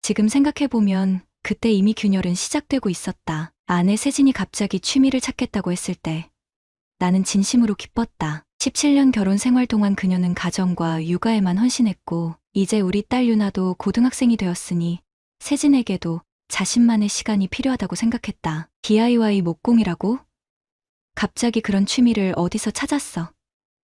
지금 생각해보면 그때 이미 균열은 시작되고 있었다. 아내 세진이 갑자기 취미를 찾겠다고 했을 때 나는 진심으로 기뻤다. 17년 결혼 생활 동안 그녀는 가정과 육아에만 헌신했고 이제 우리 딸 유나도 고등학생이 되었으니 세진에게도 자신만의 시간이 필요하다고 생각했다. DIY 목공이라고? 갑자기 그런 취미를 어디서 찾았어?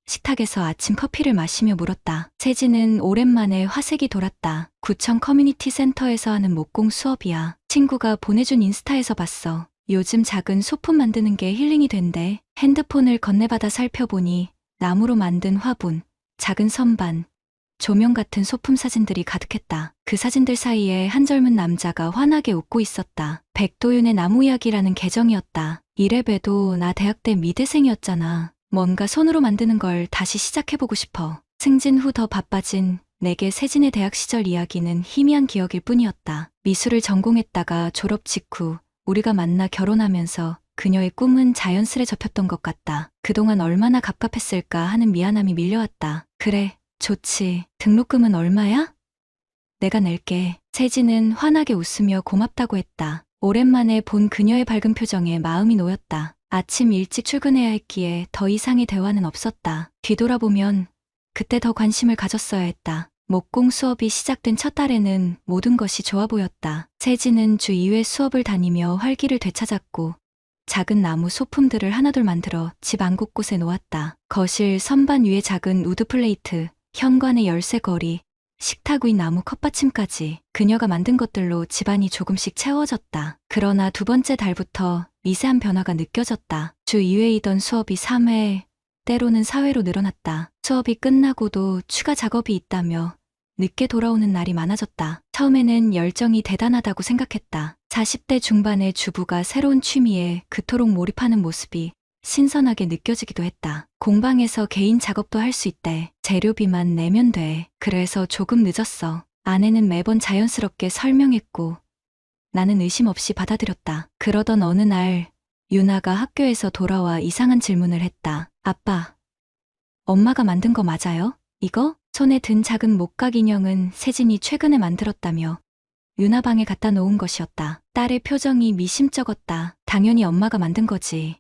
식탁에서 아침 커피를 마시며 물었다. 세진은 오랜만에 화색이 돌았다. 구청 커뮤니티 센터에서 하는 목공 수업이야. 친구가 보내준 인스타에서 봤어. 요즘 작은 소품 만드는 게 힐링이 된대. 핸드폰을 건네받아 살펴보니 나무로 만든 화분, 작은 선반, 조명 같은 소품 사진들이 가득했다. 그 사진들 사이에 한 젊은 남자가 환하게 웃고 있었다. 백도윤의 나무 이야기라는 계정이었다. 이래봬도 나 대학 때 미대생이었잖아. 뭔가 손으로 만드는 걸 다시 시작해보고 싶어. 승진 후 더 바빠진 내게 세진의 대학 시절 이야기는 희미한 기억일 뿐이었다. 미술을 전공했다가 졸업 직후 우리가 만나 결혼하면서 그녀의 꿈은 자연스레 접혔던 것 같다. 그동안 얼마나 갑갑했을까 하는 미안함이 밀려왔다. 그래, 좋지. 등록금은 얼마야? 내가 낼게. 세진은 환하게 웃으며 고맙다고 했다. 오랜만에 본 그녀의 밝은 표정에 마음이 놓였다. 아침 일찍 출근해야 했기에 더 이상의 대화는 없었다. 뒤돌아보면 그때 더 관심을 가졌어야 했다. 목공 수업이 시작된 첫 달에는 모든 것이 좋아 보였다. 세진은 주 2회 수업을 다니며 활기를 되찾았고 작은 나무 소품들을 하나둘 만들어 집 안 곳곳에 놓았다. 거실 선반 위에 작은 우드 플레이트, 현관의 열쇠고리, 식탁 위 나무 컵받침까지 그녀가 만든 것들로 집안이 조금씩 채워졌다. 그러나 두 번째 달부터 미세한 변화가 느껴졌다. 주 2회이던 수업이 3회, 때로는 4회로 늘어났다. 수업이 끝나고도 추가 작업이 있다며 늦게 돌아오는 날이 많아졌다. 처음에는 열정이 대단하다고 생각했다. 40대 중반의 주부가 새로운 취미에 그토록 몰입하는 모습이 신선하게 느껴지기도 했다. 공방에서 개인 작업도 할 수 있대. 재료비만 내면 돼. 그래서 조금 늦었어. 아내는 매번 자연스럽게 설명했고 나는 의심 없이 받아들였다. 그러던 어느 날 유나가 학교에서 돌아와 이상한 질문을 했다. 아빠, 엄마가 만든 거 맞아요? 이거? 손에 든 작은 목각 인형은 세진이 최근에 만들었다며 유나 방에 갖다 놓은 것이었다. 딸의 표정이 미심쩍었다. 당연히 엄마가 만든 거지.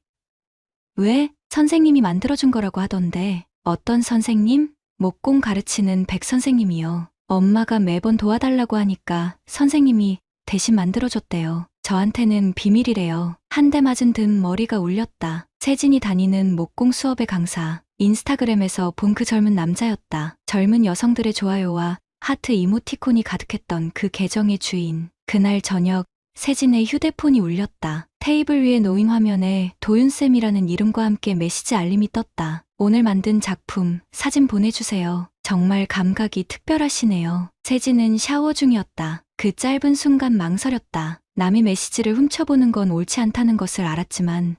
왜? 선생님이 만들어준 거라고 하던데. 어떤 선생님? 목공 가르치는 백 선생님이요. 엄마가 매번 도와달라고 하니까 선생님이 대신 만들어줬대요. 저한테는 비밀이래요. 한 대 맞은 듯 머리가 울렸다. 세진이 다니는 목공 수업의 강사. 인스타그램에서 본 그 젊은 남자였다. 젊은 여성들의 좋아요와 하트 이모티콘이 가득했던 그 계정의 주인. 그날 저녁 세진의 휴대폰이 울렸다. 테이블 위에 놓인 화면에 도윤쌤이라는 이름과 함께 메시지 알림이 떴다. 오늘 만든 작품 사진 보내주세요. 정말 감각이 특별하시네요. 세진은 샤워 중이었다. 그 짧은 순간 망설였다. 남의 메시지를 훔쳐보는 건 옳지 않다는 것을 알았지만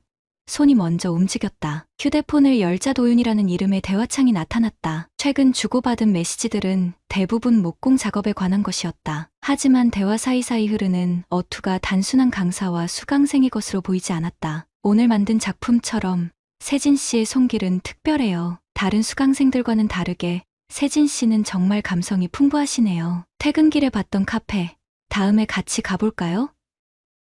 손이 먼저 움직였다. 휴대폰을 열자 도윤이라는 이름의 대화창이 나타났다. 최근 주고받은 메시지들은 대부분 목공 작업에 관한 것이었다. 하지만 대화 사이사이 흐르는 어투가 단순한 강사와 수강생의 것으로 보이지 않았다. 오늘 만든 작품처럼 세진 씨의 손길은 특별해요. 다른 수강생들과는 다르게 세진 씨는 정말 감성이 풍부하시네요. 퇴근길에 봤던 카페, 다음에 같이 가볼까요?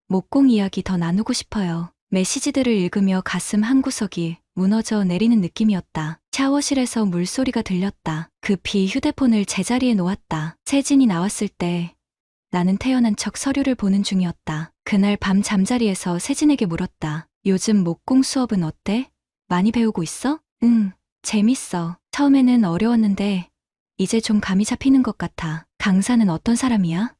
목공 이야기 더 나누고 싶어요. 메시지들을 읽으며 가슴 한구석이 무너져 내리는 느낌이었다. 샤워실에서 물소리가 들렸다. 급히 휴대폰을 제자리에 놓았다. 세진이 나왔을 때 나는 태연한 척 서류를 보는 중이었다. 그날 밤 잠자리에서 세진에게 물었다. 요즘 목공 수업은 어때? 많이 배우고 있어? 응, 재밌어. 처음에는 어려웠는데 이제 좀 감이 잡히는 것 같아. 강사는 어떤 사람이야?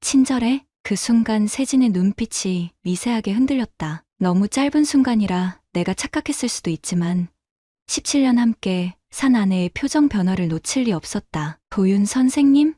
친절해? 그 순간 세진의 눈빛이 미세하게 흔들렸다. 너무 짧은 순간이라 내가 착각했을 수도 있지만 17년 함께 산 아내의 표정 변화를 놓칠 리 없었다. 도윤 선생님?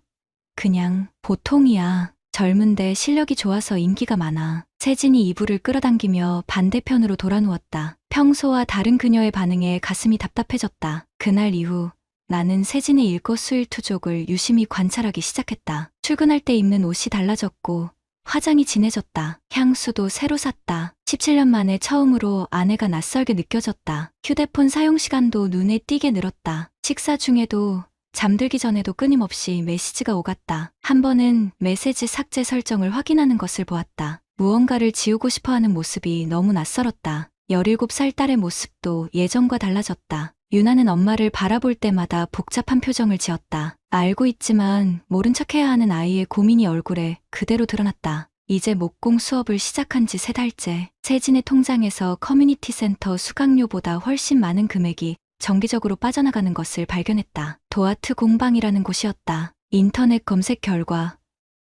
그냥 보통이야. 젊은데 실력이 좋아서 인기가 많아. 세진이 이불을 끌어당기며 반대편으로 돌아누웠다. 평소와 다른 그녀의 반응에 가슴이 답답해졌다. 그날 이후 나는 세진의 일거수일투족을 유심히 관찰하기 시작했다. 출근할 때 입는 옷이 달라졌고 화장이 진해졌다. 향수도 새로 샀다. 17년 만에 처음으로 아내가 낯설게 느껴졌다. 휴대폰 사용 시간도 눈에 띄게 늘었다. 식사 중에도 잠들기 전에도 끊임없이 메시지가 오갔다. 한 번은 메시지 삭제 설정을 확인하는 것을 보았다. 무언가를 지우고 싶어하는 모습이 너무 낯설었다. 17살 딸의 모습도 예전과 달라졌다. 유나는 엄마를 바라볼 때마다 복잡한 표정을 지었다. 알고 있지만 모른 척해야 하는 아이의 고민이 얼굴에 그대로 드러났다. 이제 목공 수업을 시작한 지 3달째. 세진의 통장에서 커뮤니티 센터 수강료보다 훨씬 많은 금액이 정기적으로 빠져나가는 것을 발견했다. 도아트 공방이라는 곳이었다. 인터넷 검색 결과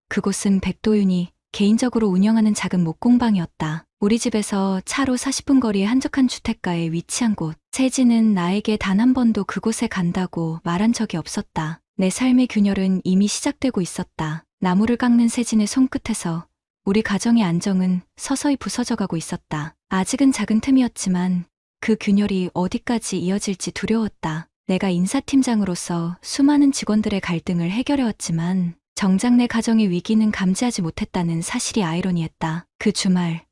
그곳은 백도윤이 개인적으로 운영하는 작은 목공방이었다. 우리 집에서 차로 40분 거리의 한적한 주택가에 위치한 곳. 세진은 나에게 단 한 번도 그곳에 간다고 말한 적이 없었다. 내 삶의 균열은 이미 시작되고 있었다. 나무를 깎는 세진의 손끝에서 우리 가정의 안정은 서서히 부서져가고 있었다. 아직은 작은 틈이었지만 그 균열이 어디까지 이어질지 두려웠다. 내가 인사팀장으로서 수많은 직원들의 갈등을 해결해왔지만 정작 내 가정의 위기는 감지하지 못했다는 사실이 아이러니했다. 그 주말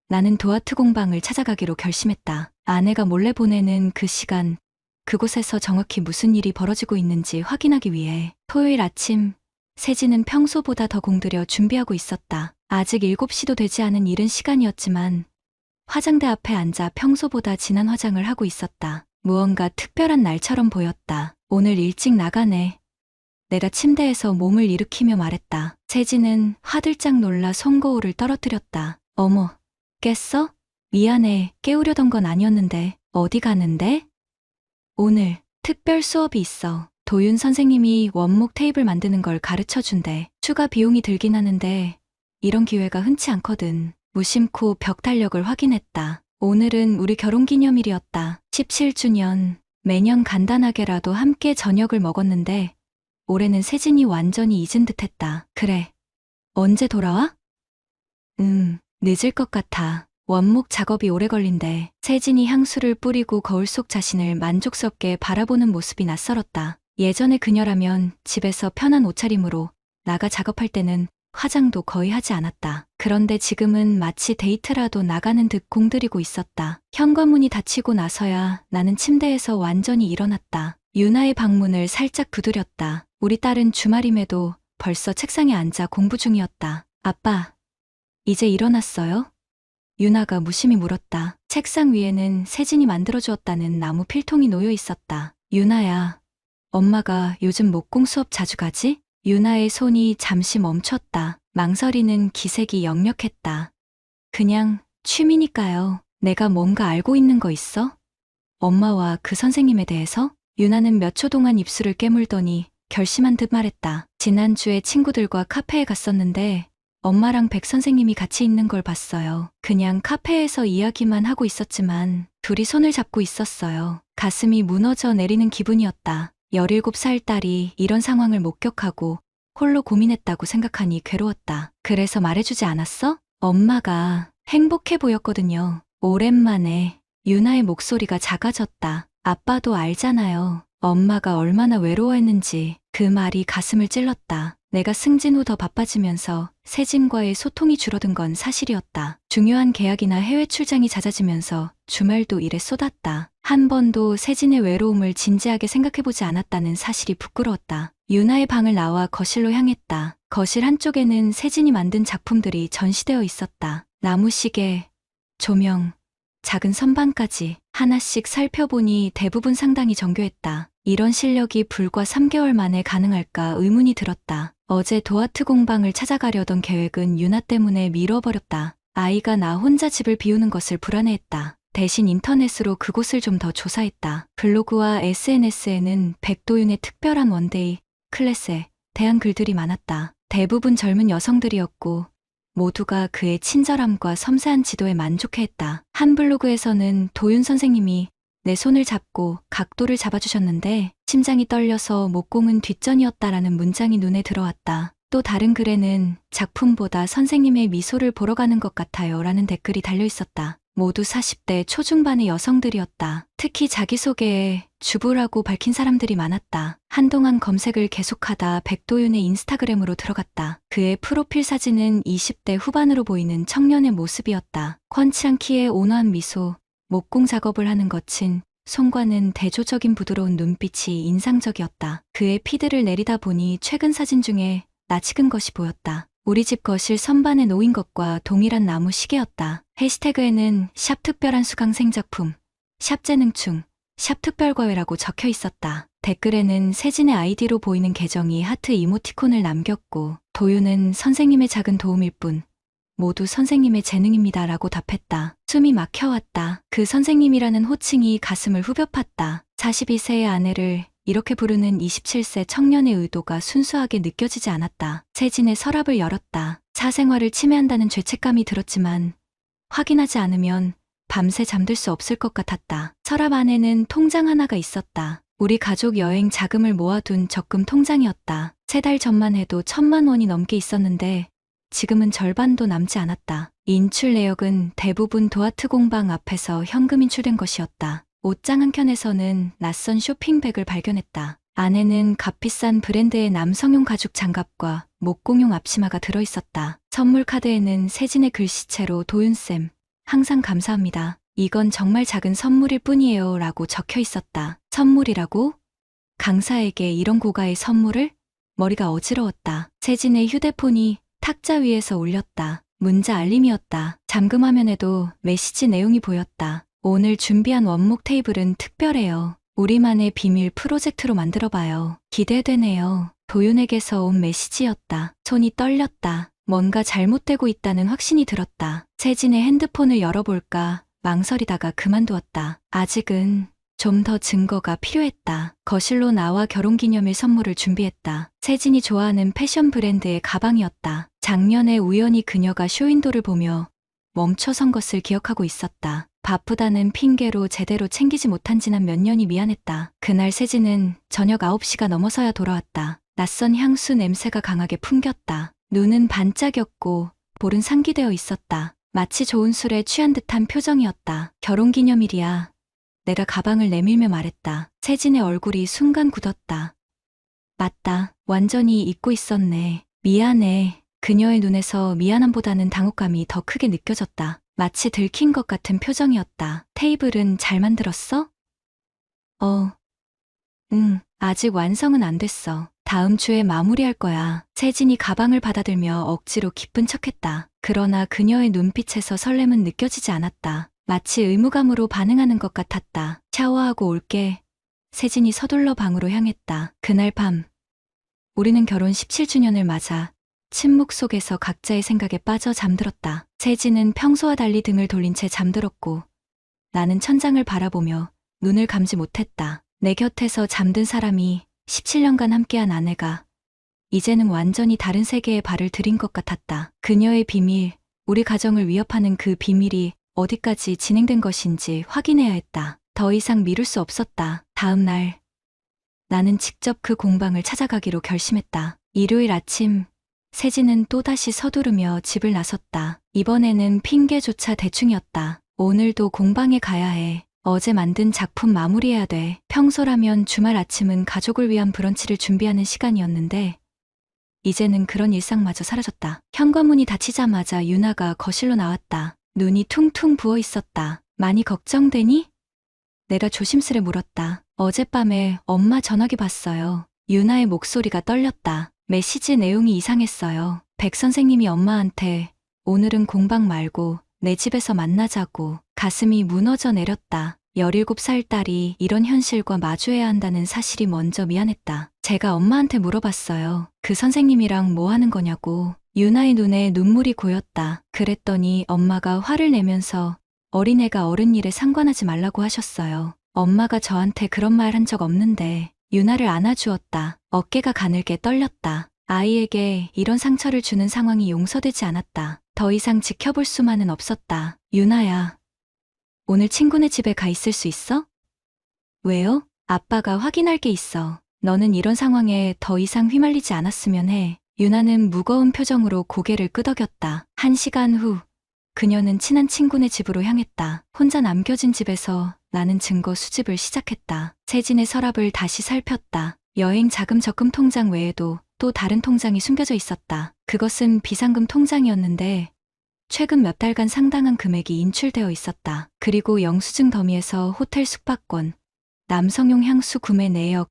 나는 도아트 공방을 찾아가기로 결심했다. 아내가 몰래 보내는 그 시간, 그곳에서 정확히 무슨 일이 벌어지고 있는지 확인하기 위해. 토요일 아침 세진은 평소보다 더 공들여 준비하고 있었다. 아직 7시도 되지 않은 이른 시간이었지만 화장대 앞에 앉아 평소보다 진한 화장을 하고 있었다. 무언가 특별한 날처럼 보였다. 오늘 일찍 나가네. 내가 침대에서 몸을 일으키며 말했다. 세진은 화들짝 놀라 손거울을 떨어뜨렸다. 어머, 깼어? 미안해, 깨우려던 건 아니었는데. 어디 가는데? 오늘 특별 수업이 있어. 도윤 선생님이 원목 테이블 만드는 걸 가르쳐 준대. 추가 비용이 들긴 하는데 이런 기회가 흔치 않거든. 무심코 벽 달력을 확인했다. 오늘은 우리 결혼기념일이었다. 17주년. 매년 간단하게라도 함께 저녁을 먹었는데 올해는 세진이 완전히 잊은 듯했다. 그래. 언제 돌아와? 늦을 것 같아. 원목 작업이 오래 걸린대. 세진이 향수를 뿌리고 거울 속 자신을 만족스럽게 바라보는 모습이 낯설었다. 예전에 그녀라면 집에서 편한 옷차림으로 나가 작업할 때는 화장도 거의 하지 않았다. 그런데 지금은 마치 데이트라도 나가는 듯 공들이고 있었다. 현관문이 닫히고 나서야 나는 침대에서 완전히 일어났다. 유나의 방문을 살짝 두드렸다. 우리 딸은 주말임에도 벌써 책상에 앉아 공부 중이었다. 아빠, 이제 일어났어요? 유나가 무심히 물었다. 책상 위에는 세진이 만들어주었다는 나무 필통이 놓여 있었다. 유나야, 엄마가 요즘 목공 수업 자주 가지? 유나의 손이 잠시 멈췄다. 망설이는 기색이 역력했다. 그냥 취미니까요. 내가 뭔가 알고 있는 거 있어? 엄마와 그 선생님에 대해서? 유나는 몇 초 동안 입술을 깨물더니 결심한 듯 말했다. 지난주에 친구들과 카페에 갔었는데 엄마랑 백 선생님이 같이 있는 걸 봤어요. 그냥 카페에서 이야기만 하고 있었지만 둘이 손을 잡고 있었어요. 가슴이 무너져 내리는 기분이었다. 17살 딸이 이런 상황을 목격하고 홀로 고민했다고 생각하니 괴로웠다. 그래서 말해주지 않았어? 엄마가 행복해 보였거든요. 오랜만에 유나의 목소리가 작아졌다. 아빠도 알잖아요. 엄마가 얼마나 외로워했는지. 그 말이 가슴을 찔렀다. 내가 승진 후 더 바빠지면서 세진과의 소통이 줄어든 건 사실이었다. 중요한 계약이나 해외 출장이 잦아지면서 주말도 일에 쏟았다. 한 번도 세진의 외로움을 진지하게 생각해보지 않았다는 사실이 부끄러웠다. 유나의 방을 나와 거실로 향했다. 거실 한쪽에는 세진이 만든 작품들이 전시되어 있었다. 나무시계, 조명, 작은 선반까지 하나씩 살펴보니 대부분 상당히 정교했다. 이런 실력이 불과 3개월 만에 가능할까 의문이 들었다. 어제 도아트 공방을 찾아가려던 계획은 유나 때문에 미뤄버렸다. 아이가 나 혼자 집을 비우는 것을 불안해했다. 대신 인터넷으로 그곳을 좀 더 조사했다. 블로그와 SNS에는 백도윤의 특별한 원데이 클래스에 대한 글들이 많았다. 대부분 젊은 여성들이었고 모두가 그의 친절함과 섬세한 지도에 만족해했다. 한 블로그에서는 도윤 선생님이 내 손을 잡고 각도를 잡아주셨는데 심장이 떨려서 목공은 뒷전이었다라는 문장이 눈에 들어왔다. 또 다른 글에는 작품보다 선생님의 미소를 보러 가는 것 같아요 라는 댓글이 달려있었다. 모두 40대 초중반의 여성들이었다. 특히 자기소개에 주부라고 밝힌 사람들이 많았다. 한동안 검색을 계속하다 백도윤의 인스타그램으로 들어갔다. 그의 프로필 사진은 20대 후반으로 보이는 청년의 모습이었다. 훤칠한 키에 온화한 미소, 목공 작업을 하는 거친 손과는 대조적인 부드러운 눈빛이 인상적이었다. 그의 피드를 내리다 보니 최근 사진 중에 나 찍은 것이 보였다. 우리 집 거실 선반에 놓인 것과 동일한 나무 시계였다. 해시태그에는 샵 특별한 수강 생작품, 샵 재능충, 샵 특별과외라고 적혀 있었다. 댓글에는 세진의 아이디로 보이는 계정이 하트 이모티콘을 남겼고 도유는 선생님의 작은 도움일 뿐 모두 선생님의 재능입니다 라고 답했다. 숨이 막혀왔다. 그 선생님이라는 호칭이 가슴을 후벼 팠다. 42세의 아내를 이렇게 부르는 27세 청년의 의도가 순수하게 느껴지지 않았다. 세진의 서랍을 열었다. 사생활을 침해한다는 죄책감이 들었지만 확인하지 않으면 밤새 잠들 수 없을 것 같았다. 서랍 안에는 통장 하나가 있었다. 우리 가족 여행 자금을 모아둔 적금 통장이었다. 3달 전만 해도 1,000만 원이 넘게 있었는데 지금은 절반도 남지 않았다. 인출 내역은 대부분 도하트 공방 앞에서 현금 인출된 것이었다. 옷장 한켠에서는 낯선 쇼핑백을 발견했다. 안에는 값비싼 브랜드의 남성용 가죽 장갑과 목공용 앞치마가 들어있었다. 선물 카드에는 세진의 글씨체로 도윤쌤, 항상 감사합니다. 이건 정말 작은 선물일 뿐이에요 라고 적혀 있었다. 선물이라고? 강사에게 이런 고가의 선물을? 머리가 어지러웠다. 세진의 휴대폰이 탁자 위에서 울렸다. 문자 알림이었다. 잠금 화면에도 메시지 내용이 보였다. 오늘 준비한 원목 테이블은 특별해요. 우리만의 비밀 프로젝트로 만들어봐요. 기대되네요. 도윤에게서 온 메시지였다. 손이 떨렸다. 뭔가 잘못되고 있다는 확신이 들었다. 세진의 핸드폰을 열어볼까 망설이다가 그만두었다. 아직은 좀 더 증거가 필요했다. 거실로 나와 결혼기념일 선물을 준비했다. 세진이 좋아하는 패션 브랜드의 가방이었다. 작년에 우연히 그녀가 쇼윈도를 보며 멈춰선 것을 기억하고 있었다. 바쁘다는 핑계로 제대로 챙기지 못한 지난 몇 년이 미안했다. 그날 세진은 저녁 9시가 넘어서야 돌아왔다. 낯선 향수 냄새가 강하게 풍겼다. 눈은 반짝였고 볼은 상기되어 있었다. 마치 좋은 술에 취한 듯한 표정이었다. 결혼기념일이야. 내가 가방을 내밀며 말했다. 세진의 얼굴이 순간 굳었다. 맞다. 완전히 잊고 있었네. 미안해. 그녀의 눈에서 미안함보다는 당혹감이 더 크게 느껴졌다. 마치 들킨 것 같은 표정이었다. 테이블은 잘 만들었어? 응. 아직 완성은 안 됐어. 다음 주에 마무리할 거야. 세진이 가방을 받아들며 억지로 기쁜 척했다. 그러나 그녀의 눈빛에서 설렘은 느껴지지 않았다. 마치 의무감으로 반응하는 것 같았다. 샤워하고 올게. 세진이 서둘러 방으로 향했다. 그날 밤 우리는 결혼 17주년을 맞아 침묵 속에서 각자의 생각에 빠져 잠들었다. 세진은 평소와 달리 등을 돌린 채 잠들었고 나는 천장을 바라보며 눈을 감지 못했다. 내 곁에서 잠든 사람이 17년간 함께한 아내가 이제는 완전히 다른 세계에 발을 들인 것 같았다. 그녀의 비밀, 우리 가정을 위협하는 그 비밀이 어디까지 진행된 것인지 확인해야 했다. 더 이상 미룰 수 없었다. 다음 날 나는 직접 그 공방을 찾아가기로 결심했다. 일요일 아침 세진은 또다시 서두르며 집을 나섰다. 이번에는 핑계조차 대충이었다. 오늘도 공방에 가야 해. 어제 만든 작품 마무리해야 돼. 평소라면 주말 아침은 가족을 위한 브런치를 준비하는 시간이었는데 이제는 그런 일상마저 사라졌다. 현관문이 닫히자마자 유나가 거실로 나왔다. 눈이 퉁퉁 부어 있었다. 많이 걱정되니? 내가 조심스레 물었다. 어젯밤에 엄마 전화기 봤어요. 유나의 목소리가 떨렸다. 메시지 내용이 이상했어요. 백 선생님이 엄마한테 오늘은 공방 말고 내 집에서 만나자고. 가슴이 무너져 내렸다. 17살 딸이 이런 현실과 마주해야 한다는 사실이 먼저 미안했다. 제가 엄마한테 물어봤어요. 그 선생님이랑 뭐 하는 거냐고. 유나의 눈에 눈물이 고였다. 그랬더니 엄마가 화를 내면서 어린애가 어른 일에 상관하지 말라고 하셨어요. 엄마가 저한테 그런 말 한 적 없는데 유나를 안아주었다. 어깨가 가늘게 떨렸다. 아이에게 이런 상처를 주는 상황이 용서되지 않았다. 더 이상 지켜볼 수만은 없었다. 유나야, 오늘 친구네 집에 가 있을 수 있어? 왜요? 아빠가 확인할 게 있어. 너는 이런 상황에 더 이상 휘말리지 않았으면 해. 유나는 무거운 표정으로 고개를 끄덕였다. 1시간 후, 그녀는 친한 친구네 집으로 향했다. 혼자 남겨진 집에서 나는 증거 수집을 시작했다. 세진의 서랍을 다시 살폈다. 여행 자금 적금 통장 외에도 또 다른 통장이 숨겨져 있었다. 그것은 비상금 통장이었는데 최근 몇 달간 상당한 금액이 인출되어 있었다. 그리고 영수증 더미에서 호텔 숙박권, 남성용 향수 구매 내역,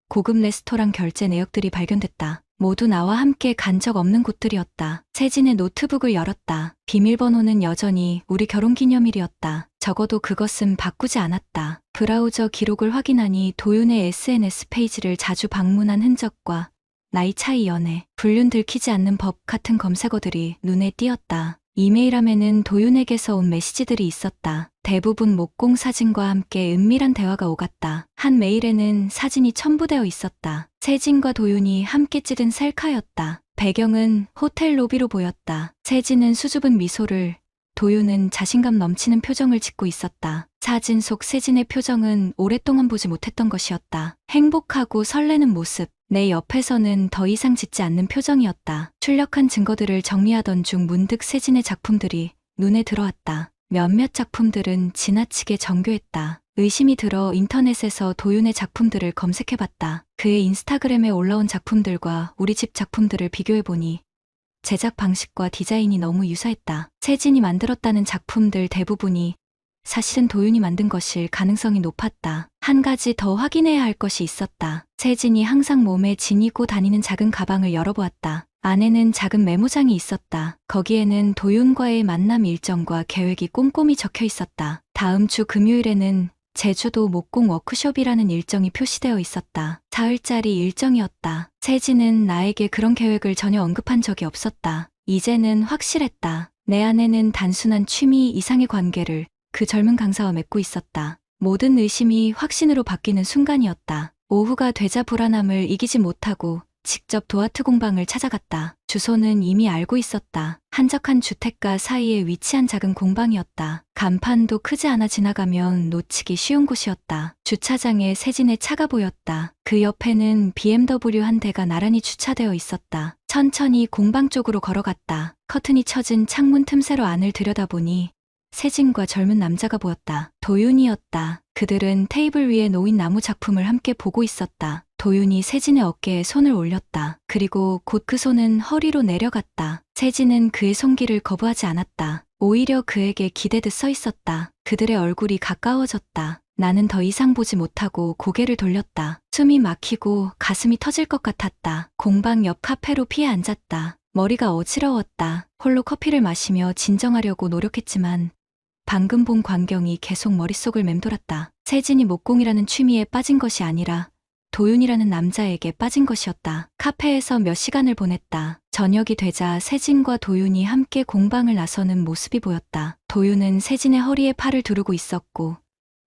고급 레스토랑 결제 내역들이 발견됐다. 모두 나와 함께 간 적 없는 곳들이었다. 세진의 노트북을 열었다. 비밀번호는 여전히 우리 결혼기념일이었다. 적어도 그것은 바꾸지 않았다. 브라우저 기록을 확인하니 도윤의 SNS 페이지를 자주 방문한 흔적과 나이 차이 연애, 불륜 들키지 않는 법 같은 검색어들이 눈에 띄었다. 이메일함에는 도윤에게서 온 메시지들이 있었다. 대부분 목공 사진과 함께 은밀한 대화가 오갔다. 한 메일에는 사진이 첨부되어 있었다. 세진과 도윤이 함께 찍은 셀카였다. 배경은 호텔 로비로 보였다. 세진은 수줍은 미소를, 도윤은 자신감 넘치는 표정을 짓고 있었다. 사진 속 세진의 표정은 오랫동안 보지 못했던 것이었다. 행복하고 설레는 모습. 내 옆에서는 더 이상 짓지 않는 표정이었다. 출력한 증거들을 정리하던 중 문득 세진의 작품들이 눈에 들어왔다. 몇몇 작품들은 지나치게 정교했다. 의심이 들어 인터넷에서 도윤의 작품들을 검색해봤다. 그의 인스타그램에 올라온 작품들과 우리 집 작품들을 비교해보니 제작 방식과 디자인이 너무 유사했다. 세진이 만들었다는 작품들 대부분이 사실은 도윤이 만든 것일 가능성이 높았다. 한 가지 더 확인해야 할 것이 있었다. 세진이 항상 몸에 지니고 다니는 작은 가방을 열어보았다. 안에는 작은 메모장이 있었다. 거기에는 도윤과의 만남 일정과 계획이 꼼꼼히 적혀 있었다. 다음 주 금요일에는 제주도 목공 워크숍이라는 일정이 표시되어 있었다. 사흘짜리 일정이었다. 세진은 나에게 그런 계획을 전혀 언급한 적이 없었다. 이제는 확실했다. 내 아내는 단순한 취미 이상의 관계를 그 젊은 강사와 맺고 있었다. 모든 의심이 확신으로 바뀌는 순간이었다. 오후가 되자 불안함을 이기지 못하고 직접 도아트 공방을 찾아갔다. 주소는 이미 알고 있었다. 한적한 주택가 사이에 위치한 작은 공방이었다. 간판도 크지 않아 지나가면 놓치기 쉬운 곳이었다. 주차장에 세진의 차가 보였다. 그 옆에는 BMW 한 대가 나란히 주차되어 있었다. 천천히 공방 쪽으로 걸어갔다. 커튼이 쳐진 창문 틈새로 안을 들여다보니 세진과 젊은 남자가 보였다. 도윤이었다. 그들은 테이블 위에 놓인 나무 작품을 함께 보고 있었다. 도윤이 세진의 어깨에 손을 올렸다. 그리고 곧 그 손은 허리로 내려갔다. 세진은 그의 손길을 거부하지 않았다. 오히려 그에게 기대듯 서 있었다. 그들의 얼굴이 가까워졌다. 나는 더 이상 보지 못하고 고개를 돌렸다. 숨이 막히고 가슴이 터질 것 같았다. 공방 옆 카페로 피해 앉았다. 머리가 어지러웠다. 홀로 커피를 마시며 진정하려고 노력했지만 방금 본 광경이 계속 머릿속을 맴돌았다. 세진이 목공이라는 취미에 빠진 것이 아니라 도윤이라는 남자에게 빠진 것이었다. 카페에서 몇 시간을 보냈다. 저녁이 되자 세진과 도윤이 함께 공방을 나서는 모습이 보였다. 도윤은 세진의 허리에 팔을 두르고 있었고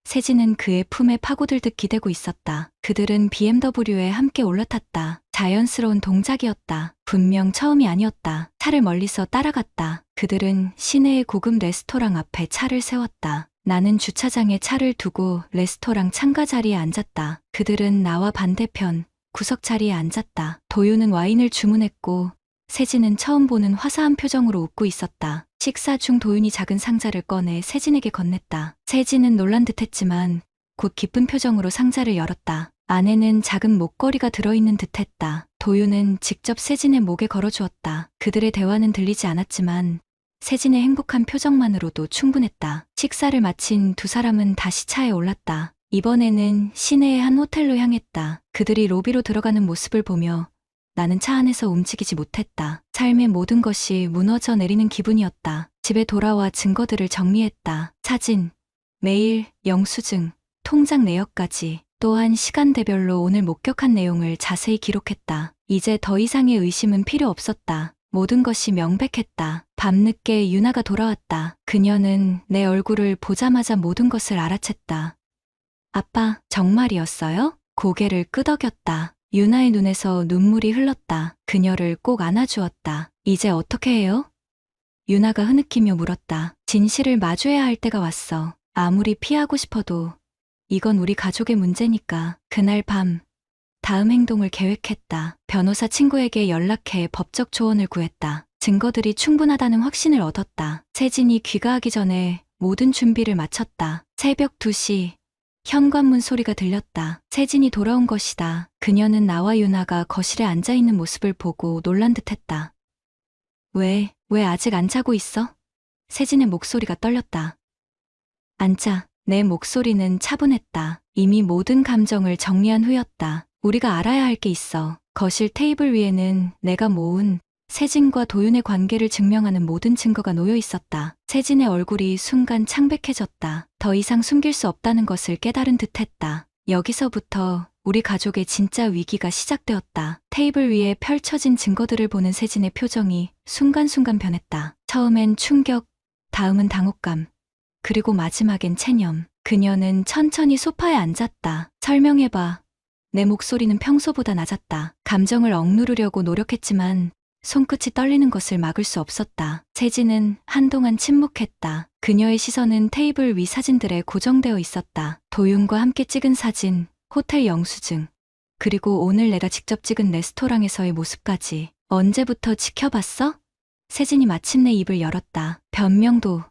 세진은 그의 품에 파고들듯 기대고 있었다. 그들은 BMW에 함께 올라탔다. 자연스러운 동작이었다. 분명 처음이 아니었다. 차를 멀리서 따라갔다. 그들은 시내의 고급 레스토랑 앞에 차를 세웠다. 나는 주차장에 차를 두고 레스토랑 창가 자리에 앉았다. 그들은 나와 반대편 구석 자리에 앉았다. 도윤은 와인을 주문했고 세진은 처음 보는 화사한 표정으로 웃고 있었다. 식사 중 도윤이 작은 상자를 꺼내 세진에게 건넸다. 세진은 놀란 듯했지만 곧 기쁜 표정으로 상자를 열었다. 안에는 작은 목걸이가 들어있는 듯했다. 도윤은 직접 세진의 목에 걸어주었다. 그들의 대화는 들리지 않았지만 세진의 행복한 표정만으로도 충분했다. 식사를 마친 두 사람은 다시 차에 올랐다. 이번에는 시내의 한 호텔로 향했다. 그들이 로비로 들어가는 모습을 보며 나는 차 안에서 움직이지 못했다. 삶의 모든 것이 무너져 내리는 기분이었다. 집에 돌아와 증거들을 정리했다. 사진, 메일, 영수증, 통장 내역까지. 또한 시간대별로 오늘 목격한 내용을 자세히 기록했다. 이제 더 이상의 의심은 필요 없었다. 모든 것이 명백했다. 밤늦게 유나가 돌아왔다. 그녀는 내 얼굴을 보자마자 모든 것을 알아챘다. 아빠, 정말이었어요? 고개를 끄덕였다. 유나의 눈에서 눈물이 흘렀다. 그녀를 꼭 안아주었다. 이제 어떻게 해요? 유나가 흐느끼며 물었다. 진실을 마주해야 할 때가 왔어. 아무리 피하고 싶어도 이건 우리 가족의 문제니까. 그날 밤 다음 행동을 계획했다. 변호사 친구에게 연락해 법적 조언을 구했다. 증거들이 충분하다는 확신을 얻었다. 세진이 귀가하기 전에 모든 준비를 마쳤다. 새벽 2시 현관문 소리가 들렸다. 세진이 돌아온 것이다. 그녀는 나와 유나가 거실에 앉아있는 모습을 보고 놀란 듯했다. 왜 아직 안 자고 있어? 세진의 목소리가 떨렸다. 앉자. 내 목소리는 차분했다. 이미 모든 감정을 정리한 후였다. 우리가 알아야 할 게 있어. 거실 테이블 위에는 내가 모은 세진과 도윤의 관계를 증명하는 모든 증거가 놓여 있었다. 세진의 얼굴이 순간 창백해졌다. 더 이상 숨길 수 없다는 것을 깨달은 듯했다. 여기서부터 우리 가족의 진짜 위기가 시작되었다. 테이블 위에 펼쳐진 증거들을 보는 세진의 표정이 순간순간 변했다. 처음엔 충격, 다음은 당혹감, 그리고 마지막엔 체념. 그녀는 천천히 소파에 앉았다. 설명해봐. 내 목소리는 평소보다 낮았다. 감정을 억누르려고 노력했지만 손끝이 떨리는 것을 막을 수 없었다. 세진은 한동안 침묵했다. 그녀의 시선은 테이블 위 사진들에 고정되어 있었다. 도윤과 함께 찍은 사진, 호텔 영수증, 그리고 오늘 내가 직접 찍은 레스토랑에서의 모습까지. 언제부터 지켜봤어? 세진이 마침내 입을 열었다. 변명도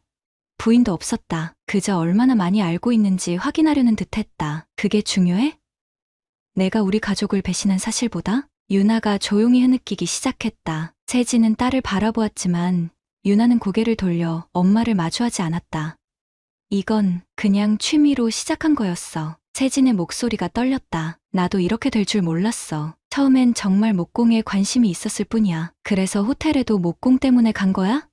부인도 없었다. 그저 얼마나 많이 알고 있는지 확인하려는 듯했다. 그게 중요해? 내가 우리 가족을 배신한 사실보다? 유나가 조용히 흐느끼기 시작했다. 세진은 딸을 바라보았지만 유나는 고개를 돌려 엄마를 마주하지 않았다. 이건 그냥 취미로 시작한 거였어. 세진의 목소리가 떨렸다. 나도 이렇게 될 줄 몰랐어. 처음엔 정말 목공에 관심이 있었을 뿐이야. 그래서 호텔에도 목공 때문에 간 거야?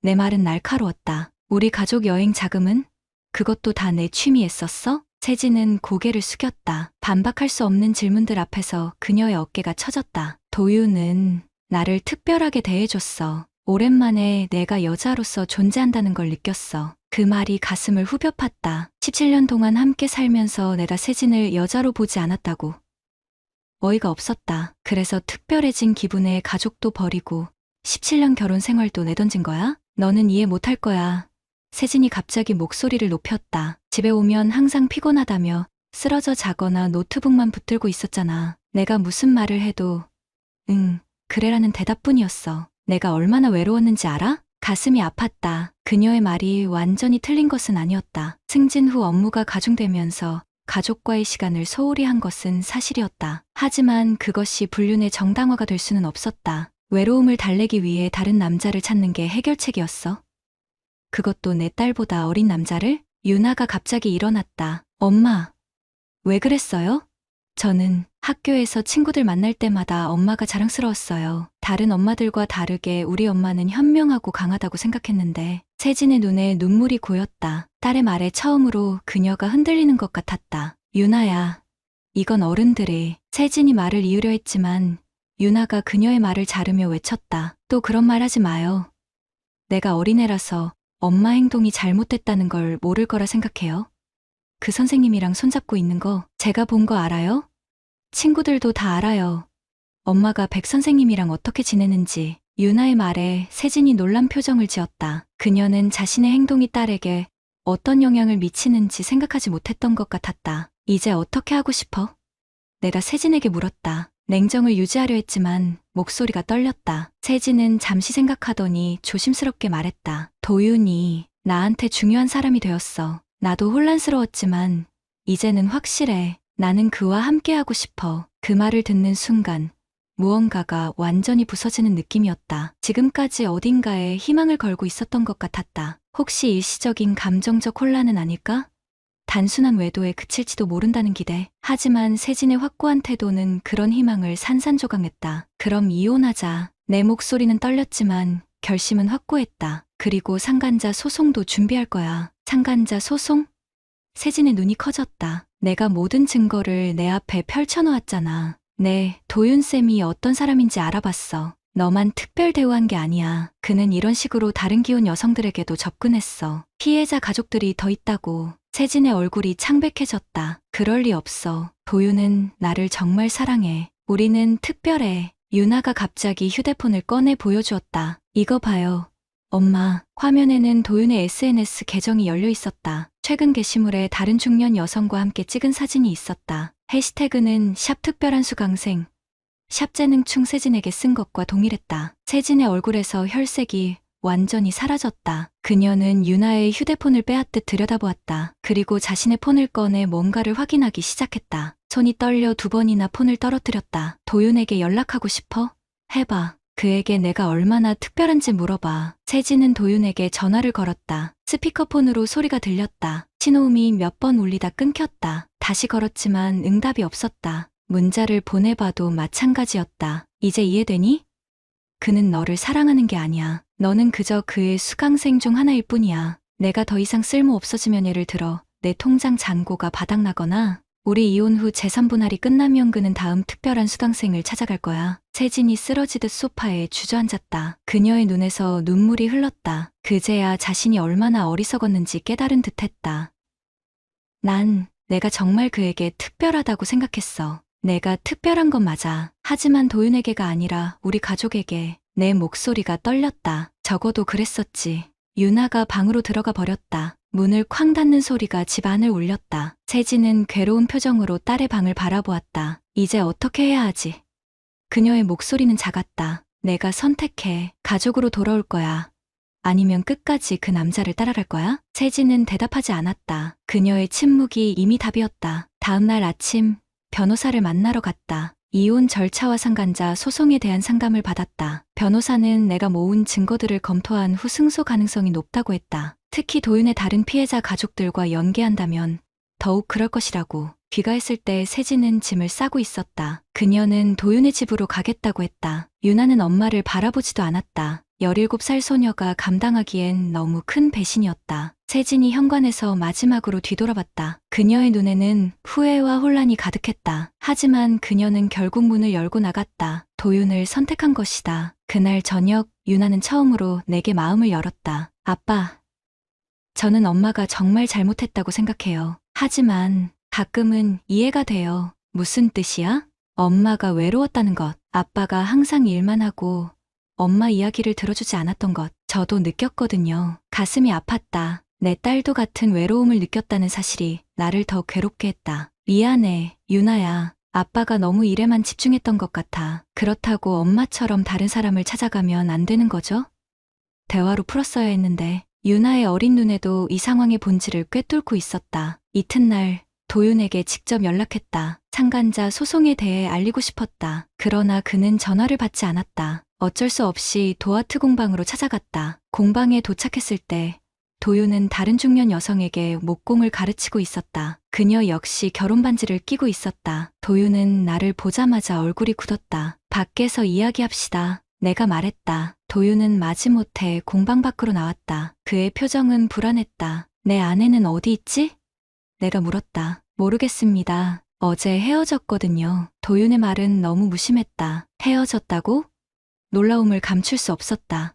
내 말은 날카로웠다. 우리 가족 여행 자금은? 그것도 다 내 취미였었어? 세진은 고개를 숙였다. 반박할 수 없는 질문들 앞에서 그녀의 어깨가 처졌다. 도윤은 나를 특별하게 대해줬어. 오랜만에 내가 여자로서 존재한다는 걸 느꼈어. 그 말이 가슴을 후벼 팠다. 17년 동안 함께 살면서 내가 세진을 여자로 보지 않았다고. 어이가 없었다. 그래서 특별해진 기분에 가족도 버리고 17년 결혼 생활도 내던진 거야? 너는 이해 못할 거야. 세진이 갑자기 목소리를 높였다. 집에 오면 항상 피곤하다며 쓰러져 자거나 노트북만 붙들고 있었잖아. 내가 무슨 말을 해도 응, 그래라는 대답뿐이었어. 내가 얼마나 외로웠는지 알아? 가슴이 아팠다. 그녀의 말이 완전히 틀린 것은 아니었다. 승진 후 업무가 가중되면서 가족과의 시간을 소홀히 한 것은 사실이었다. 하지만 그것이 불륜의 정당화가 될 수는 없었다. 외로움을 달래기 위해 다른 남자를 찾는 게 해결책이었어. 그것도 내 딸보다 어린 남자를? 유나가 갑자기 일어났다. 엄마, 왜 그랬어요? 저는 학교에서 친구들 만날 때마다 엄마가 자랑스러웠어요. 다른 엄마들과 다르게 우리 엄마는 현명하고 강하다고 생각했는데 세진의 눈에 눈물이 고였다. 딸의 말에 처음으로 그녀가 흔들리는 것 같았다. 유나야, 이건 어른들이. 세진이 말을 이으려 했지만 유나가 그녀의 말을 자르며 외쳤다. 또 그런 말 하지 마요. 내가 어린애라서 엄마 행동이 잘못됐다는 걸 모를 거라 생각해요. 그 선생님이랑 손잡고 있는 거 제가 본 거 알아요? 친구들도 다 알아요. 엄마가 백 선생님이랑 어떻게 지내는지. 유나의 말에 세진이 놀란 표정을 지었다. 그녀는 자신의 행동이 딸에게 어떤 영향을 미치는지 생각하지 못했던 것 같았다. 이제 어떻게 하고 싶어? 내가 세진에게 물었다. 냉정을 유지하려 했지만 목소리가 떨렸다. 세진은 잠시 생각하더니 조심스럽게 말했다. 도윤이 나한테 중요한 사람이 되었어. 나도 혼란스러웠지만 이제는 확실해. 나는 그와 함께하고 싶어. 그 말을 듣는 순간 무언가가 완전히 부서지는 느낌이었다. 지금까지 어딘가에 희망을 걸고 있었던 것 같았다. 혹시 일시적인 감정적 혼란은 아닐까? 단순한 외도에 그칠지도 모른다는 기대. 하지만 세진의 확고한 태도는 그런 희망을 산산조각냈다. 그럼 이혼하자. 내 목소리는 떨렸지만 결심은 확고했다. 그리고 상간자 소송도 준비할 거야. 상간자 소송? 세진의 눈이 커졌다. 내가 모든 증거를 내 앞에 펼쳐놓았잖아. 네, 도윤쌤이 어떤 사람인지 알아봤어. 너만 특별 대우한 게 아니야. 그는 이런 식으로 다른 기혼 여성들에게도 접근했어. 피해자 가족들이 더 있다고. 세진의 얼굴이 창백해졌다. 그럴 리 없어. 도윤은 나를 정말 사랑해. 우리는 특별해. 유나가 갑자기 휴대폰을 꺼내 보여주었다. 이거 봐요. 엄마, 화면에는 도윤의 SNS 계정이 열려 있었다. 최근 게시물에 다른 중년 여성과 함께 찍은 사진이 있었다. 해시태그는 샵 특별한 수강생, 샵 재능충 세진에게 쓴 것과 동일했다. 세진의 얼굴에서 혈색이 완전히 사라졌다. 그녀는 유나의 휴대폰을 빼앗듯 들여다보았다. 그리고 자신의 폰을 꺼내 뭔가를 확인하기 시작했다. 손이 떨려 2번이나 폰을 떨어뜨렸다. 도윤에게 연락하고 싶어? 해봐. 그에게 내가 얼마나 특별한지 물어봐. 세진은 도윤에게 전화를 걸었다. 스피커폰으로 소리가 들렸다. 신호음이 몇 번 울리다 끊겼다. 다시 걸었지만 응답이 없었다. 문자를 보내봐도 마찬가지였다. 이제 이해되니? 그는 너를 사랑하는 게 아니야. 너는 그저 그의 수강생 중 하나일 뿐이야. 내가 더 이상 쓸모 없어지면, 예를 들어 내 통장 잔고가 바닥나거나 우리 이혼 후 재산 분할이 끝나면, 그는 다음 특별한 수강생을 찾아갈 거야. 세진이 쓰러지듯 소파에 주저앉았다. 그녀의 눈에서 눈물이 흘렀다. 그제야 자신이 얼마나 어리석었는지 깨달은 듯했다. 난 내가 정말 그에게 특별하다고 생각했어. 내가 특별한 건 맞아. 하지만 도윤에게가 아니라 우리 가족에게. 내 목소리가 떨렸다. 적어도 그랬었지. 유나가 방으로 들어가 버렸다. 문을 쾅 닫는 소리가 집 안을 울렸다. 세진은 괴로운 표정으로 딸의 방을 바라보았다. 이제 어떻게 해야 하지? 그녀의 목소리는 작았다. 내가 선택해. 가족으로 돌아올 거야. 아니면 끝까지 그 남자를 따라갈 거야? 세진은 대답하지 않았다. 그녀의 침묵이 이미 답이었다. 다음 날 아침 변호사를 만나러 갔다. 이혼 절차와 상간자 소송에 대한 상담을 받았다. 변호사는 내가 모은 증거들을 검토한 후 승소 가능성이 높다고 했다. 특히 도윤의 다른 피해자 가족들과 연계한다면 더욱 그럴 것이라고. 귀가했을 때 세진은 짐을 싸고 있었다. 그녀는 도윤의 집으로 가겠다고 했다. 유나는 엄마를 바라보지도 않았다. 17살 소녀가 감당하기엔 너무 큰 배신이었다. 세진이 현관에서 마지막으로 뒤돌아봤다. 그녀의 눈에는 후회와 혼란이 가득했다. 하지만 그녀는 결국 문을 열고 나갔다. 도윤을 선택한 것이다. 그날 저녁 유나는 처음으로 내게 마음을 열었다. 아빠, 저는 엄마가 정말 잘못했다고 생각해요. 하지만 가끔은 이해가 돼요. 무슨 뜻이야? 엄마가 외로웠다는 것, 아빠가 항상 일만 하고 엄마 이야기를 들어주지 않았던 것, 저도 느꼈거든요. 가슴이 아팠다. 내 딸도 같은 외로움을 느꼈다는 사실이 나를 더 괴롭게 했다. 미안해, 유나야. 아빠가 너무 일에만 집중했던 것 같아. 그렇다고 엄마처럼 다른 사람을 찾아가면 안 되는 거죠? 대화로 풀었어야 했는데. 유나의 어린 눈에도 이 상황의 본질을 꿰뚫고 있었다. 이튿날 도윤에게 직접 연락했다. 상간자 소송에 대해 알리고 싶었다. 그러나 그는 전화를 받지 않았다. 어쩔 수 없이 도아트 공방으로 찾아갔다. 공방에 도착했을 때 도윤은 다른 중년 여성에게 목공을 가르치고 있었다. 그녀 역시 결혼 반지를 끼고 있었다. 도윤은 나를 보자마자 얼굴이 굳었다. 밖에서 이야기합시다. 내가 말했다. 도윤은 마지못해 공방 밖으로 나왔다. 그의 표정은 불안했다. 내 아내는 어디 있지? 내가 물었다. 모르겠습니다. 어제 헤어졌거든요. 도윤의 말은 너무 무심했다. 헤어졌다고? 놀라움을 감출 수 없었다.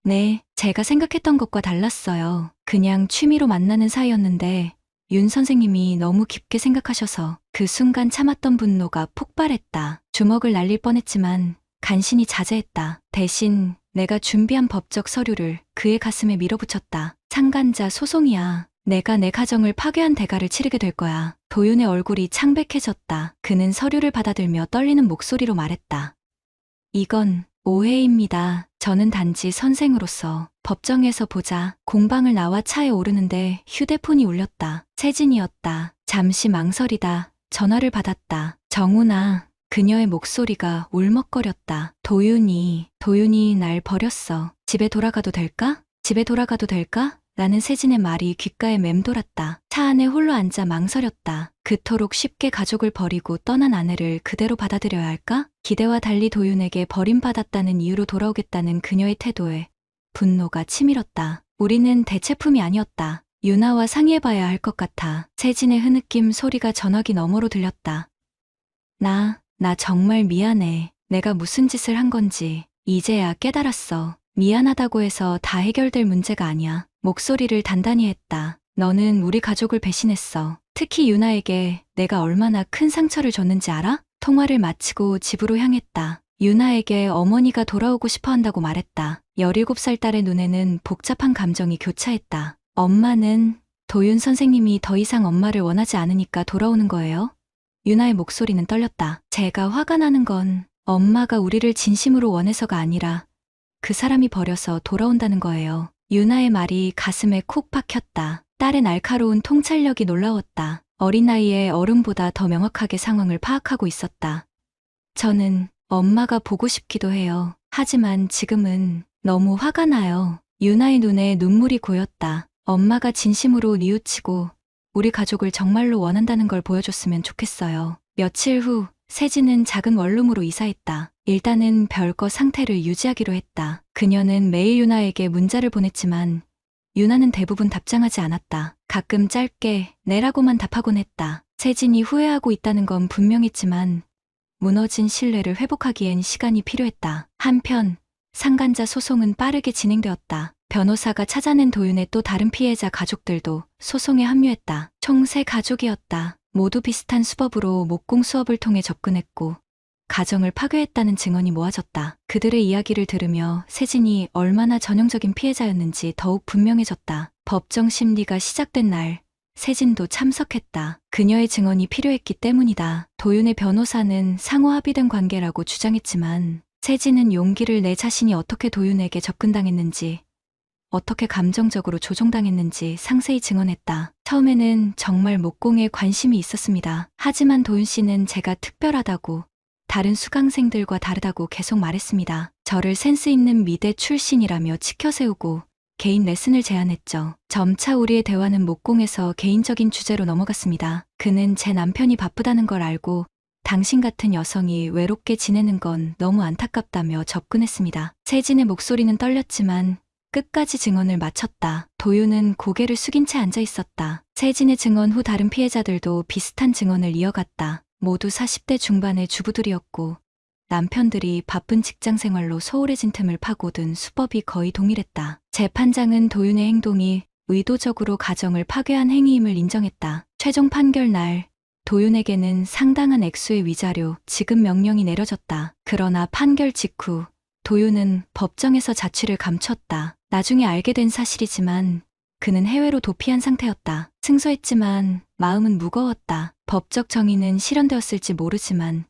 네, 제가 생각했던 것과 달랐어요. 그냥 취미로 만나는 사이였는데 윤 선생님이 너무 깊게 생각하셔서. 그 순간 참았던 분노가 폭발했다. 주먹을 날릴 뻔했지만 간신히 자제했다. 대신 내가 준비한 법적 서류를 그의 가슴에 밀어붙였다. 상간자 소송이야. 내가 내 가정을 파괴한 대가를 치르게 될 거야. 도윤의 얼굴이 창백해졌다. 그는 서류를 받아들며 떨리는 목소리로 말했다. 이건 오해입니다. 저는 단지 선생으로서. 법정에서 보자. 공방을 나와 차에 오르는데 휴대폰이 울렸다. 세진이었다. 잠시 망설이다 전화를 받았다. 정훈아. 그녀의 목소리가 울먹거렸다. 도윤이 날 버렸어. 집에 돌아가도 될까? 집에 돌아가도 될까? 라는 세진의 말이 귓가에 맴돌았다. 차 안에 홀로 앉아 망설였다. 그토록 쉽게 가족을 버리고 떠난 아내를 그대로 받아들여야 할까? 기대와 달리 도윤에게 버림받았다는 이유로 돌아오겠다는 그녀의 태도에 분노가 치밀었다. 우리는 대체품이 아니었다. 유나와 상의해봐야 할 것 같아. 세진의 흐느낌 소리가 전화기 너머로 들렸다. 나 정말 미안해. 내가 무슨 짓을 한 건지 이제야 깨달았어. 미안하다고 해서 다 해결될 문제가 아니야. 목소리를 단단히 했다. 너는 우리 가족을 배신했어. 특히 유나에게 내가 얼마나 큰 상처를 줬는지 알아? 통화를 마치고 집으로 향했다. 유나에게 어머니가 돌아오고 싶어 한다고 말했다. 17살 딸의 눈에는 복잡한 감정이 교차했다. 엄마는 도윤 선생님이 더 이상 엄마를 원하지 않으니까 돌아오는 거예요? 유나의 목소리는 떨렸다. 제가 화가 나는 건 엄마가 우리를 진심으로 원해서가 아니라 그 사람이 버려서 돌아온다는 거예요. 유나의 말이 가슴에 콕 박혔다. 딸의 날카로운 통찰력이 놀라웠다. 어린 나이에 어른보다 더 명확하게 상황을 파악하고 있었다. 저는 엄마가 보고 싶기도 해요. 하지만 지금은 너무 화가 나요. 유나의 눈에 눈물이 고였다. 엄마가 진심으로 뉘우치고 우리 가족을 정말로 원한다는 걸 보여줬으면 좋겠어요. 며칠 후 세진은 작은 원룸으로 이사했다. 일단은 별거 상태를 유지하기로 했다. 그녀는 매일 유나에게 문자를 보냈지만 유나는 대부분 답장하지 않았다. 가끔 짧게 네라고만 답하곤 했다. 세진이 후회하고 있다는 건 분명했지만 무너진 신뢰를 회복하기엔 시간이 필요했다. 한편 상간자 소송은 빠르게 진행되었다. 변호사가 찾아낸 도윤의 또 다른 피해자 가족들도 소송에 합류했다. 총 3가족이었다. 모두 비슷한 수법으로 목공 수업을 통해 접근했고 가정을 파괴했다는 증언이 모아졌다. 그들의 이야기를 들으며 세진이 얼마나 전형적인 피해자였는지 더욱 분명해졌다. 법정 심리가 시작된 날 세진도 참석했다. 그녀의 증언이 필요했기 때문이다. 도윤의 변호사는 상호 합의된 관계라고 주장했지만 세진은 용기를 내 자신이 어떻게 도윤에게 접근당했는지 어떻게 감정적으로 조종당했는지 상세히 증언했다. 처음에는 정말 목공에 관심이 있었습니다. 하지만 도윤 씨는 제가 특별하다고 다른 수강생들과 다르다고 계속 말했습니다. 저를 센스 있는 미대 출신이라며 치켜세우고 개인 레슨을 제안했죠. 점차 우리의 대화는 목공에서 개인적인 주제로 넘어갔습니다. 그는 제 남편이 바쁘다는 걸 알고 당신 같은 여성이 외롭게 지내는 건 너무 안타깝다며 접근했습니다. 세진의 목소리는 떨렸지만 끝까지 증언을 마쳤다. 도윤은 고개를 숙인 채 앉아 있었다. 세진의 증언 후 다른 피해자들도 비슷한 증언을 이어갔다. 모두 40대 중반의 주부들이었고 남편들이 바쁜 직장 생활로 소홀해진 틈을 파고든 수법이 거의 동일했다. 재판장은 도윤의 행동이 의도적으로 가정을 파괴한 행위임을 인정했다. 최종 판결 날 도윤에게는 상당한 액수의 위자료, 지급 명령이 내려졌다. 그러나 판결 직후 도윤은 법정에서 자취를 감췄다. 나중에 알게 된 사실이지만 그는 해외로 도피한 상태였다. 승소했지만 마음은 무거웠다. 법적 정의는 실현되었을지 모르지만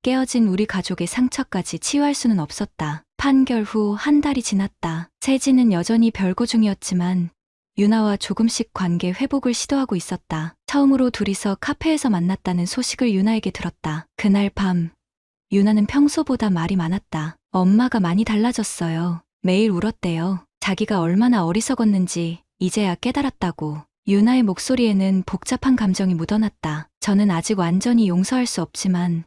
깨어진 우리 가족의 상처까지 치유할 수는 없었다. 판결 후 한 달이 지났다. 세진은 여전히 별거 중이었지만 유나와 조금씩 관계 회복을 시도하고 있었다. 처음으로 둘이서 카페에서 만났다는 소식을 유나에게 들었다. 그날 밤 유나는 평소보다 말이 많았다. 엄마가 많이 달라졌어요. 매일 울었대요. 자기가 얼마나 어리석었는지 이제야 깨달았다고. 유나의 목소리에는 복잡한 감정이 묻어났다. 저는 아직 완전히 용서할 수 없지만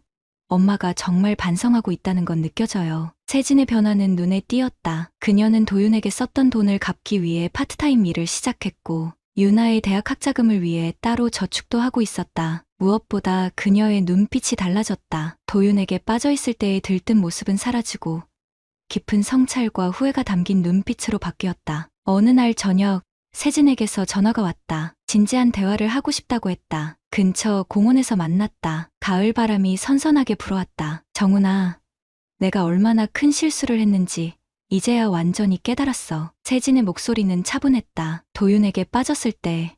엄마가 정말 반성하고 있다는 건 느껴져요. 세진의 변화는 눈에 띄었다. 그녀는 도윤에게 썼던 돈을 갚기 위해 파트타임 일을 시작했고 유나의 대학 학자금을 위해 따로 저축도 하고 있었다. 무엇보다 그녀의 눈빛이 달라졌다. 도윤에게 빠져있을 때의 들뜬 모습은 사라지고 깊은 성찰과 후회가 담긴 눈빛으로 바뀌었다. 어느 날 저녁 세진에게서 전화가 왔다. 진지한 대화를 하고 싶다고 했다. 근처 공원에서 만났다. 가을 바람이 선선하게 불어왔다. 정훈아, 내가 얼마나 큰 실수를 했는지 이제야 완전히 깨달았어. 세진의 목소리는 차분했다. 도윤에게 빠졌을 때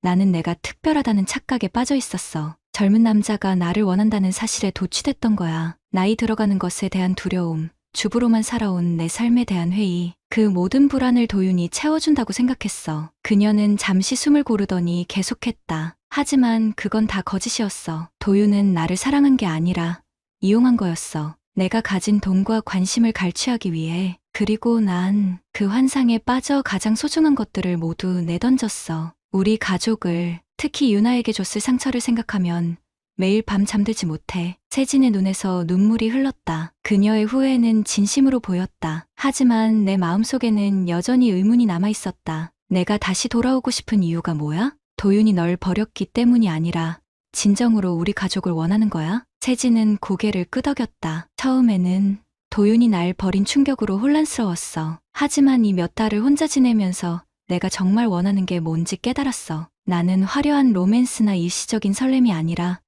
나는 내가 특별하다는 착각에 빠져 있었어. 젊은 남자가 나를 원한다는 사실에 도취됐던 거야. 나이 들어가는 것에 대한 두려움, 주부로만 살아온 내 삶에 대한 회의, 그 모든 불안을 도윤이 채워준다고 생각했어. 그녀는 잠시 숨을 고르더니 계속했다. 하지만 그건 다 거짓이었어. 도윤은 나를 사랑한 게 아니라 이용한 거였어. 내가 가진 돈과 관심을 갈취하기 위해. 그리고 난 그 환상에 빠져 가장 소중한 것들을 모두 내던졌어. 우리 가족을, 특히 유나에게 줬을 상처를 생각하면 매일 밤 잠들지 못해. 세진의 눈에서 눈물이 흘렀다. 그녀의 후회는 진심으로 보였다. 하지만 내 마음속에는 여전히 의문이 남아있었다. 내가 다시 돌아오고 싶은 이유가 뭐야? 도윤이 널 버렸기 때문이 아니라 진정으로 우리 가족을 원하는 거야? 세진은 고개를 끄덕였다. 처음에는 도윤이 날 버린 충격으로 혼란스러웠어. 하지만 이 몇 달을 혼자 지내면서 내가 정말 원하는 게 뭔지 깨달았어. 나는 화려한 로맨스나 일시적인 설렘이 아니라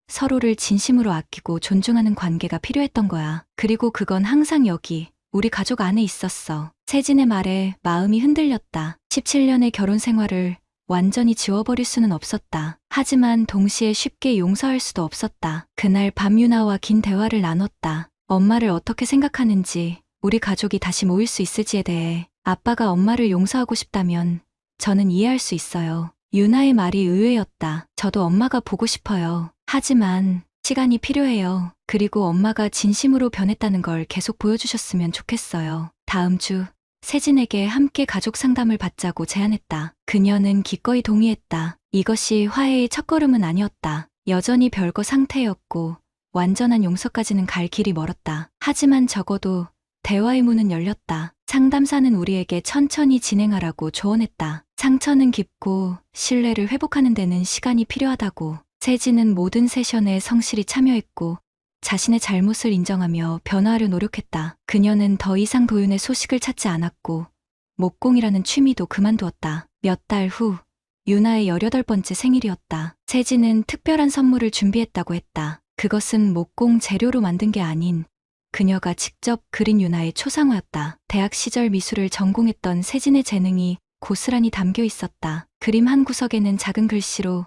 서로를 진심으로 아끼고 존중하는 관계가 필요했던 거야. 그리고 그건 항상 여기, 우리 가족 안에 있었어. 세진의 말에 마음이 흔들렸다. 17년의 결혼 생활을 완전히 지워버릴 수는 없었다. 하지만 동시에 쉽게 용서할 수도 없었다. 그날 밤 유나와 긴 대화를 나눴다. 엄마를 어떻게 생각하는지, 우리 가족이 다시 모일 수 있을지에 대해. 아빠가 엄마를 용서하고 싶다면 저는 이해할 수 있어요. 유나의 말이 의외였다. 저도 엄마가 보고 싶어요. 하지만 시간이 필요해요. 그리고 엄마가 진심으로 변했다는 걸 계속 보여주셨으면 좋겠어요. 다음 주 세진에게 함께 가족 상담을 받자고 제안했다. 그녀는 기꺼이 동의했다. 이것이 화해의 첫걸음은 아니었다. 여전히 별거 상태였고 완전한 용서까지는 갈 길이 멀었다. 하지만 적어도 대화의 문은 열렸다. 상담사는 우리에게 천천히 진행하라고 조언했다. 상처는 깊고 신뢰를 회복하는 데는 시간이 필요하다고. 세진은 모든 세션에 성실히 참여했고 자신의 잘못을 인정하며 변화하려 노력했다. 그녀는 더 이상 도윤의 소식을 찾지 않았고 목공이라는 취미도 그만두었다. 몇 달 후 유나의 18번째 생일이었다. 세진은 특별한 선물을 준비했다고 했다. 그것은 목공 재료로 만든 게 아닌 그녀가 직접 그린 유나의 초상화였다. 대학 시절 미술을 전공했던 세진의 재능이 고스란히 담겨 있었다. 그림 한 구석에는 작은 글씨로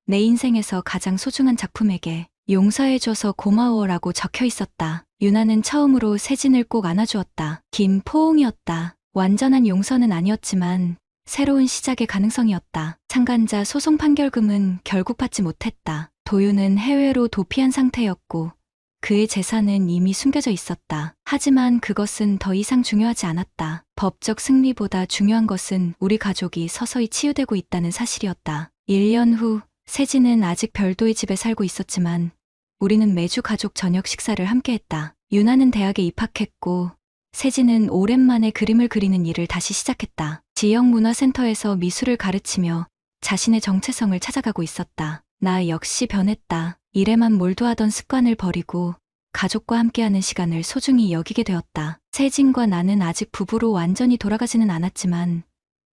내 인생에서 가장 소중한 작품에게 용서해줘서 고마워라고 적혀 있었다. 유나는 처음으로 세진을 꼭 안아주었다. 긴 포옹이었다. 완전한 용서는 아니었지만 새로운 시작의 가능성이었다. 참가자 소송 판결금은 결국 받지 못했다. 도윤은 해외로 도피한 상태였고 그의 재산은 이미 숨겨져 있었다. 하지만 그것은 더 이상 중요하지 않았다. 법적 승리보다 중요한 것은 우리 가족이 서서히 치유되고 있다는 사실이었다. 1년 후 세진은 아직 별도의 집에 살고 있었지만 우리는 매주 가족 저녁 식사를 함께했다. 유나는 대학에 입학했고 세진은 오랜만에 그림을 그리는 일을 다시 시작했다. 지역 문화센터에서 미술을 가르치며 자신의 정체성을 찾아가고 있었다. 나 역시 변했다. 일에만 몰두하던 습관을 버리고 가족과 함께하는 시간을 소중히 여기게 되었다. 세진과 나는 아직 부부로 완전히 돌아가지는 않았지만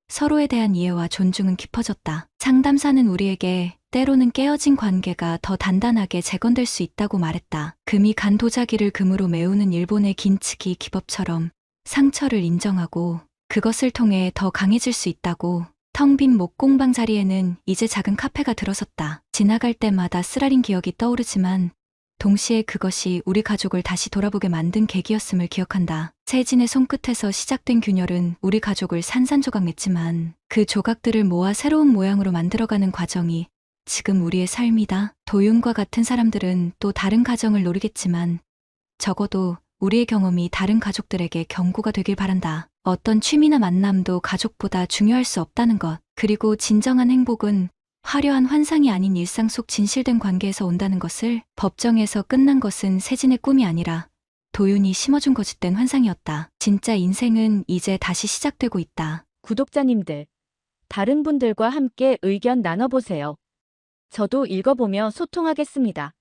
서로에 대한 이해와 존중은 깊어졌다. 상담사는 우리에게 때로는 깨어진 관계가 더 단단하게 재건될 수 있다고 말했다. 금이 간 도자기를 금으로 메우는 일본의 긴츠기 기법처럼 상처를 인정하고 그것을 통해 더 강해질 수 있다고. 텅 빈 목공방 자리에는 이제 작은 카페가 들어섰다. 지나갈 때마다 쓰라린 기억이 떠오르지만 동시에 그것이 우리 가족을 다시 돌아보게 만든 계기였음을 기억한다. 세진의 손끝에서 시작된 균열은 우리 가족을 산산조각냈지만 그 조각들을 모아 새로운 모양으로 만들어가는 과정이 지금 우리의 삶이다. 도윤과 같은 사람들은 또 다른 가정을 노리겠지만 적어도 우리의 경험이 다른 가족들에게 경고가 되길 바란다. 어떤 취미나 만남도 가족보다 중요할 수 없다는 것. 그리고 진정한 행복은 화려한 환상이 아닌 일상 속 진실된 관계에서 온다는 것을. 법정에서 끝난 것은 세진의 꿈이 아니라 도윤이 심어준 거짓된 환상이었다. 진짜 인생은 이제 다시 시작되고 있다. 구독자님들, 다른 분들과 함께 의견 나눠보세요. 저도 읽어보며 소통하겠습니다.